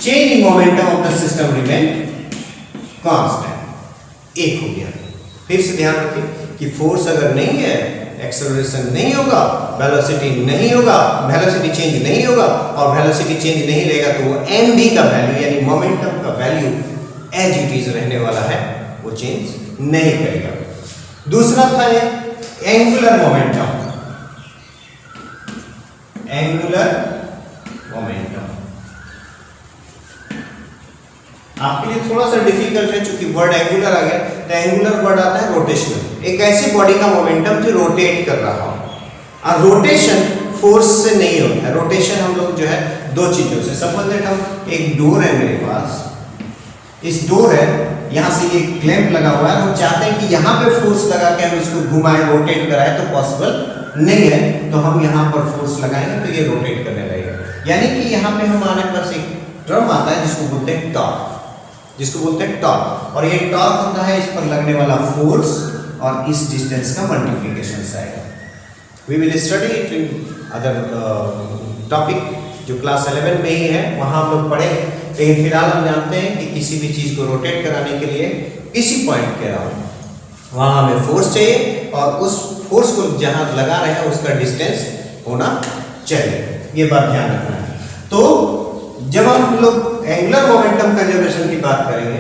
change in momentum of the system remain constant. एक हो गया। फिर से ध्यान रखिए कि फोर्स अगर नहीं है, एक्सेलरेशन नहीं होगा, वेलोसिटी नहीं होगा, वेलोसिटी चेंज नहीं होगा, और वेलोसिटी चेंज नहीं रहेगा तो वो mv का वैल्यू यानी मोमेंटम का वैल्यू एज इट इज रहने वाला है, वो चेंज नहीं करेगा। दूसरा था ये एंगुलर मोमेंटम, एंगुलर मोमेंटम आपके लिए थोड़ा सा डिफिकल्ट है, क्योंकि वर्ड एंगुलर आ गया। तो एंगुलर वर्ड आता है रोटेशनल, एक ऐसी बॉडी का मोमेंटम जो रोटेट कर रहा हो, और रोटेशन फोर्स से नहीं होता है। रोटेशन हम लोग जो है दो चीजों से, सपोज दैट हम एक डोर है मेरे पास, इस डोर है, यहाँ से ये क्लैंप लगा हुआ है, हम चाहते हैं कि यहाँ पे फोर्स लगा के हम इसको घुमाएं, रोटेट कराएं, तो पॉसिबल नहीं है, तो हम यहाँ पर फोर्स लगाएंगे तो ये रोटेट करने लगेगा। यानी कि यहाँ पे हम आने पर एक ड्रम आता है जिसको बोलते हैं टॉर्क, जिसको बोलते हैं टॉर्क, और ये टॉर्क होता है इस पर लगने वाला फोर्स और इस डिस्टेंस का मल्टीप्लिकेशन से आएगा। We will study it in other topic जो क्लास 11 में ही है, वहाँ हम लोग पढ़े। लेकिन फिलहाल हम जानते हैं कि किसी भी चीज़ को रोटेट कराने के लिए किसी पॉइंट के अराउंड वहाँ हमें फोर्स चाहिए, और उस फोर्स को जहाँ लगा रहे हैं उसका डिस्टेंस होना चाहिए, ये बात ध्यान रखना है। तो जब हम लोग एंगुलर मोमेंटम कंजर्वेशन की बात करेंगे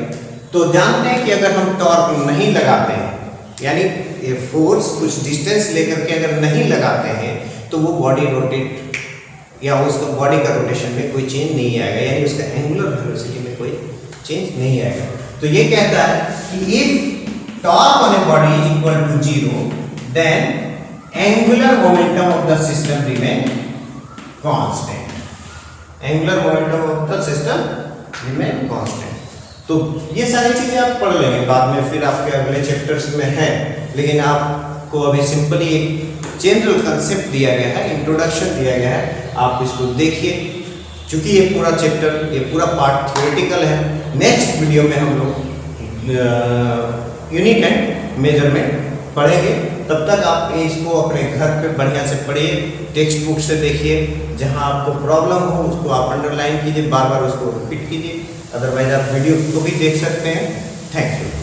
तो जानते हैं कि अगर हम टॉर्क नहीं लगाते हैं, यानी फोर्स कुछ डिस्टेंस लेकर के अगर नहीं लगाते हैं तो वो बॉडी रोटेट या उसका बॉडी का रोटेशन में कोई चेंज नहीं आएगा, यानी उसका एंगुलर वेलोसिटी में कोई चेंज नहीं आएगा। तो ये कहता है कि if torque on a body is equal to 0 then angular momentum of the system remain constant. Angular momentum of the system remain constant. तो ये सारी चीजें आप पढ़ लेंगे बाद में, फिर आपके अगले चैप्टर्स में है, लेकिन आपको अभी सिंपली एक जनरल कंसेप्ट दिया गया है, इंट्रोडक्शन दिया गया है, आप इसको देखिए। चूंकि ये पूरा चैप्टर, ये पूरा पार्ट थ्योरेटिकल है, नेक्स्ट वीडियो में हम लोग यूनिट एंड मेजरमेंट पढ़ेंगे। तब तक आप इसको अपने घर पे बढ़िया से पढ़िए, टेक्स्ट बुक से देखिए, जहां आपको प्रॉब्लम हो उसको आप अंडरलाइन कीजिए, बार बार उसको रिपीट कीजिए, अदरवाइज आप वीडियो को भी देख सकते हैं। Thank you.